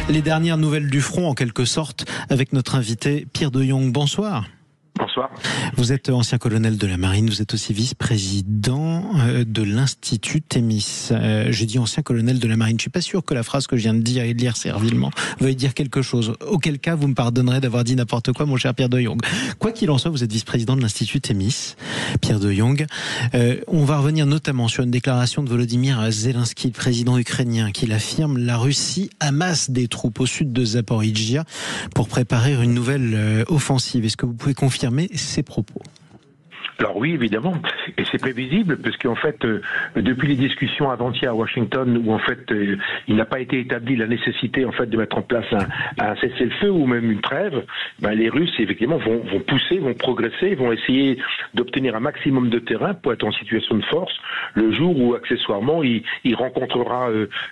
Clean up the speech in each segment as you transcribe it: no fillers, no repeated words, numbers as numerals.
Les dernières nouvelles du front, en quelque sorte, avec notre invité Pierre de Jong. Bonsoir. Bonsoir. Vous êtes ancien colonel de la marine, vous êtes aussi vice-président de l'Institut Thémis. J'ai dit ancien colonel de la marine, je suis pas sûr que la phrase que je viens de dire et de lire servilement veuille dire quelque chose. Auquel cas, vous me pardonnerez d'avoir dit n'importe quoi, mon cher Pierre de Jong. Quoi qu'il en soit, vous êtes vice-président de l'Institut Thémis, Pierre de Jong. On va revenir notamment sur une déclaration de Volodymyr Zelensky, le président ukrainien, qui affirme la Russie amasse des troupes au sud de Zaporijjia pour préparer une nouvelle offensive. Est-ce que vous pouvez confirmer ces propos? Alors oui, évidemment, et c'est prévisible, parce qu'en fait, depuis les discussions avant-hier à Washington, où en fait, il n'a pas été établi la nécessité en fait de mettre en place un cessez-le-feu ou même une trêve, les Russes effectivement vont pousser, vont progresser, vont essayer d'obtenir un maximum de terrain pour être en situation de force le jour où accessoirement il rencontrera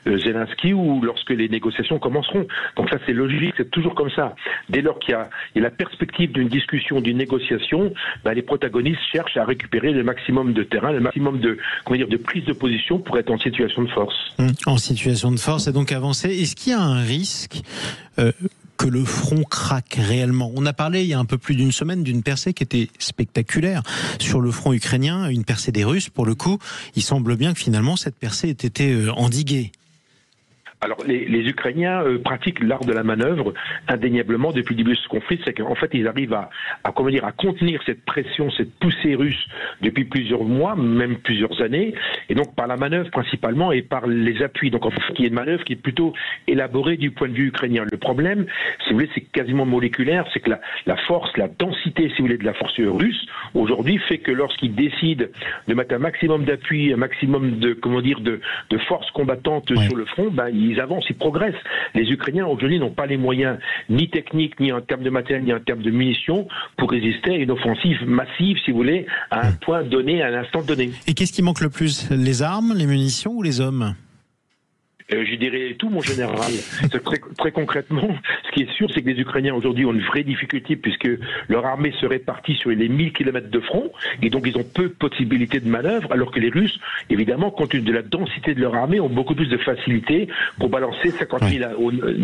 Zelensky ou lorsque les négociations commenceront. Donc ça c'est logique, c'est toujours comme ça. Dès lors qu'il y a la perspective d'une discussion, d'une négociation, les protagonistes cherche à récupérer le maximum de terrain, le maximum de prise de position pour être en situation de force. En situation de force et donc avancer. Est-ce qu'il y a un risque que le front craque réellement? On a parlé il y a un peu plus d'une semaine d'une percée qui était spectaculaire sur le front ukrainien, une percée des Russes. Pour le coup, il semble bien que finalement cette percée ait été endiguée. Alors, les Ukrainiens pratiquent l'art de la manœuvre indéniablement depuis le début de ce conflit. C'est qu'en fait, ils arrivent à contenir cette pression, cette poussée russe depuis plusieurs mois, même plusieurs années. Et donc, par la manœuvre principalement et par les appuis. Donc, en fait, il y a une manœuvre qui est plutôt élaborée du point de vue ukrainien. Le problème, si vous voulez, c'est quasiment moléculaire. C'est que la force, la densité, si vous voulez, de la force russe, aujourd'hui, fait que lorsqu'ils décident de mettre un maximum d'appui, un maximum de force combattante sur le front, ils avancent, ils progressent. Les Ukrainiens aujourd'hui n'ont pas les moyens ni techniques, ni en termes de matériel, ni en termes de munitions pour résister à une offensive massive, si vous voulez, à un point donné, à un instant donné. Et qu'est-ce qui manque le plus? Les armes, les munitions ou les hommes? Je dirais tout, mon général. Très concrètement, ce qui est sûr, c'est que les Ukrainiens aujourd'hui ont une vraie difficulté puisque leur armée se répartit sur les 1000 km de front et donc ils ont peu de possibilités de manœuvre, alors que les Russes, évidemment, compte tenu de la densité de leur armée, ont beaucoup plus de facilité pour balancer 50 000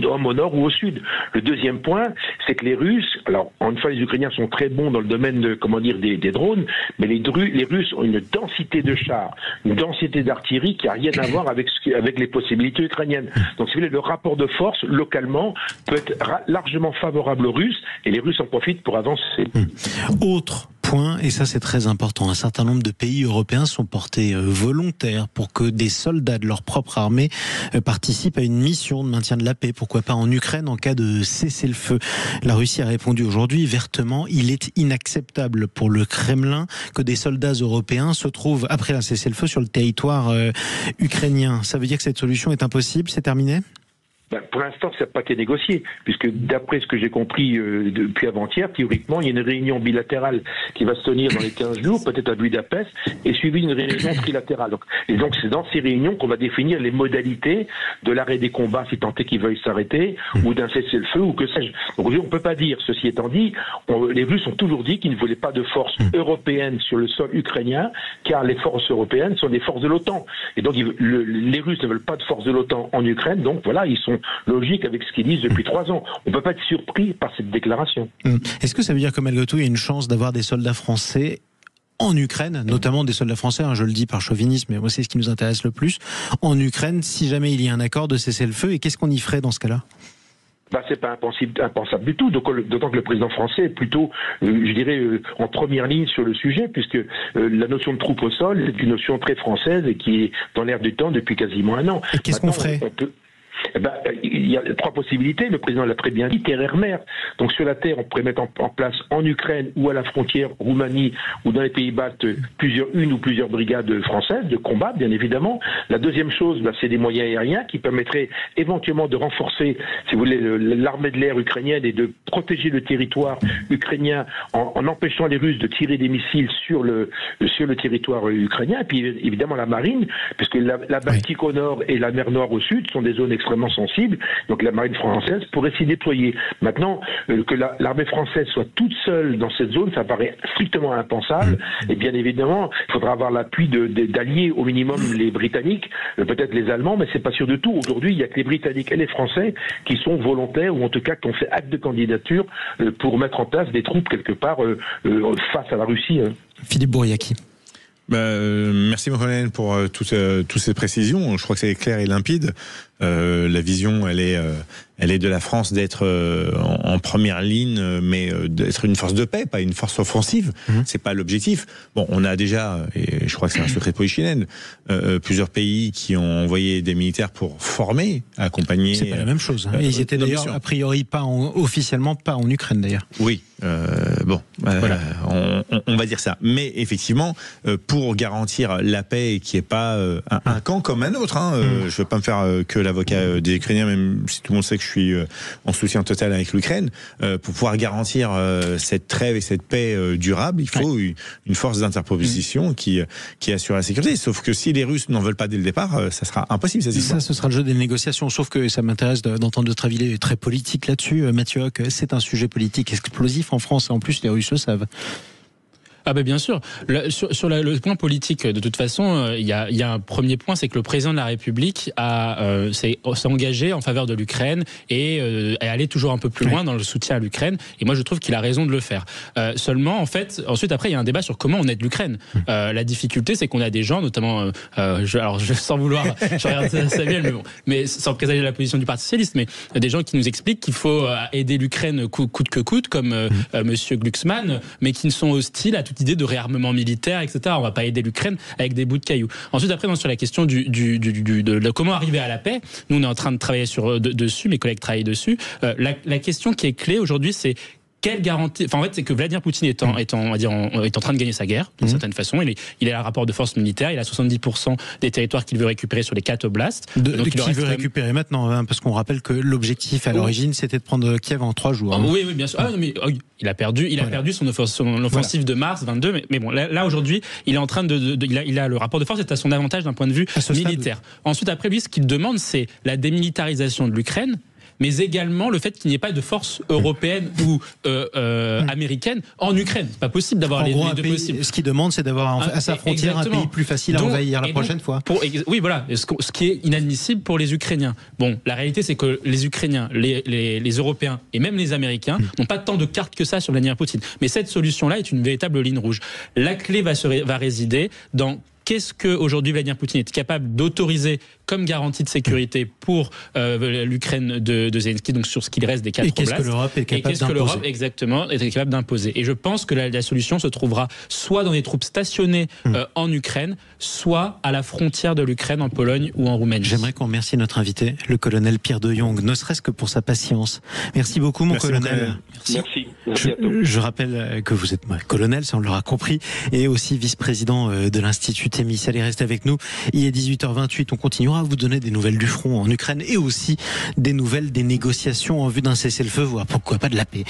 hommes au nord ou au sud. Le deuxième point, c'est que les Russes, alors en une fois, les Ukrainiens sont très bons dans le domaine des drones, mais les Russes ont une densité de chars, une densité d'artillerie qui n'a rien à voir avec les possibilités ukrainienne. Donc, si vous voulez, le rapport de force, localement, peut être largement favorable aux Russes, et les Russes en profitent pour avancer. Autre point, et ça c'est très important, un certain nombre de pays européens sont portés volontaires pour que des soldats de leur propre armée participent à une mission de maintien de la paix, pourquoi pas en Ukraine en cas de cessez-le-feu. La Russie a répondu aujourd'hui vertement, il est inacceptable pour le Kremlin que des soldats européens se trouvent après un cessez-le-feu sur le territoire ukrainien. Ça veut dire que cette solution est impossible, c'est terminé? Pour l'instant, ça n'a pas été négocié, puisque d'après ce que j'ai compris depuis avant-hier, théoriquement, il y a une réunion bilatérale qui va se tenir dans les 15 jours, peut-être à Budapest, et suivie d'une réunion trilatérale. Donc c'est dans ces réunions qu'on va définir les modalités de l'arrêt des combats, si tant est qu'ils veuillent s'arrêter, ou d'un cessez-le-feu, ou que sais-je. Donc aujourd'hui, on ne peut pas dire, ceci étant dit, les Russes ont toujours dit qu'ils ne voulaient pas de forces européennes sur le sol ukrainien, car les forces européennes sont des forces de l'OTAN. Et donc les Russes ne veulent pas de forces de l'OTAN en Ukraine, donc voilà, ils sont logique avec ce qu'ils disent depuis 3 ans. On ne peut pas être surpris par cette déclaration. Est-ce que ça veut dire que malgré tout, il y a une chance d'avoir des soldats français en Ukraine, notamment des soldats français, je le dis par chauvinisme, mais moi c'est ce qui nous intéresse le plus, en Ukraine, si jamais il y a un accord de cessez-le-feu, et qu'est-ce qu'on y ferait dans ce cas-là? C'est pas impensable du tout, d'autant que le président français est plutôt, je dirais, en première ligne sur le sujet, puisque la notion de troupe au sol est une notion très française et qui est dans l'air du temps depuis quasiment 1 an. Et qu'est-ce qu'on ferait? Il y a 3 possibilités, le président l'a très bien dit, terre-air-mer. Donc sur la terre, on pourrait mettre en place en Ukraine ou à la frontière Roumanie ou dans les pays baltes une ou plusieurs brigades françaises de combat, bien évidemment. La deuxième chose, c'est des moyens aériens qui permettraient éventuellement de renforcer, si vous voulez, l'armée de l'air ukrainienne et de protéger le territoire ukrainien en empêchant les Russes de tirer des missiles sur le territoire ukrainien. Et puis évidemment la marine, puisque la Baltique au nord et la mer Noire au sud sont des zones extrêmement extrêmement sensible. Donc la marine française pourrait s'y déployer. Maintenant, que l'armée française soit toute seule dans cette zone, ça paraît strictement impensable. Et bien évidemment, il faudra avoir l'appui d'alliés, au minimum les Britanniques, peut-être les Allemands, mais c'est pas sûr de tout. Aujourd'hui, il y a que les Britanniques et les Français qui sont volontaires, ou en tout cas qui ont fait acte de candidature pour mettre en place des troupes quelque part face à la Russie. Philippe Bouriaki. Merci mon colonel pour toutes ces précisions. Je crois que c'est clair et limpide. La vision, elle est de la France d'être en première ligne, mais d'être une force de paix, pas une force offensive. C'est pas l'objectif. Bon, on a déjà, et je crois que c'est un secret de polichinelle, plusieurs pays qui ont envoyé des militaires pour former, accompagner. C'est pas la même chose. Ils étaient d'ailleurs a priori officiellement pas en Ukraine d'ailleurs. Oui. Voilà. On va dire ça. Mais effectivement, pour garantir la paix et qu'il n'y ait pas un camp comme un autre, je ne veux pas me faire que l'avocat des Ukrainiens, même si tout le monde sait que je suis en soutien total avec l'Ukraine, pour pouvoir garantir cette trêve et cette paix durable, il faut une force d'interposition qui assure la sécurité. Sauf que si les Russes n'en veulent pas dès le départ, ça sera impossible. Ça, ce sera le jeu des négociations. Sauf que ça m'intéresse d'entendre votre avis très politique là-dessus. Mathieu Hoc, c'est un sujet politique explosif en France et en plus les Russes le savent. Ah ben bien sûr. Sur le point politique, de toute façon, il y a un premier point, c'est que le président de la République s'est engagé en faveur de l'Ukraine et est allé toujours un peu plus loin dans le soutien à l'Ukraine. Et moi, je trouve qu'il a raison de le faire. Seulement, en fait, ensuite, après, il y a un débat sur comment on aide l'Ukraine. La difficulté, c'est qu'on a des gens, notamment, sans vouloir, je regarde Samuel, mais sans présager la position du Parti socialiste, mais des gens qui nous expliquent qu'il faut aider l'Ukraine coûte que coûte, comme Monsieur Glucksmann, mais qui ne sont hostiles à toute idée de réarmement militaire, etc. On va pas aider l'Ukraine avec des bouts de cailloux. Ensuite, après, sur la question de comment arriver à la paix, nous, on est en train de travailler dessus, mes collègues travaillent dessus. La question qui est clé aujourd'hui, c'est quelle garantie. Enfin, en fait, c'est que Vladimir Poutine est en train de gagner sa guerre, d'une certaine façon. Il est à un rapport de force militaire. Il a 70% des territoires qu'il veut récupérer sur les 4 oblasts. Qu'il veut récupérer maintenant, parce qu'on rappelle que l'objectif à l'origine, c'était de prendre Kiev en 3 jours. Oui, bien sûr. Il a perdu son offensive de mars 22. Mais bon, là aujourd'hui, il est en train il a le rapport de force est à son avantage d'un point de vue militaire. Ensuite, après lui, ce qu'il demande, c'est la démilitarisation de l'Ukraine, mais également le fait qu'il n'y ait pas de force européenne ou américaine en Ukraine. C'est pas possible d'avoir les deux possibles. Ce qu'il demande, c'est d'avoir à sa frontière un pays plus facile à envahir la prochaine fois. Oui, voilà. Ce qui est inadmissible pour les Ukrainiens. Bon, la réalité, c'est que les Ukrainiens, les Européens et même les Américains n'ont pas tant de cartes que ça sur Vladimir Poutine. Mais cette solution-là est une véritable ligne rouge. La clé va résider dans qu'est-ce qu'aujourd'hui Vladimir Poutine est capable d'autoriser comme garantie de sécurité pour l'Ukraine de Zelensky, donc sur ce qu'il reste des 4 oblasts. Et qu'est-ce que l'Europe est capable d'imposer. L'Europe, exactement, est capable d'imposer. Et je pense que la solution se trouvera soit dans des troupes stationnées en Ukraine, soit à la frontière de l'Ukraine, en Pologne ou en Roumanie. J'aimerais qu'on remercie notre invité, le colonel Pierre de Jong, ne serait-ce que pour sa patience. Merci beaucoup, mon colonel. Merci. Je rappelle que vous êtes colonel, ça on l'aura compris, et aussi vice-président de l'Institut Thémis. Allez, restez avec nous. Il est 18h28, on continuera à vous donner des nouvelles du front en Ukraine et aussi des nouvelles des négociations en vue d'un cessez-le-feu, voire pourquoi pas de la paix.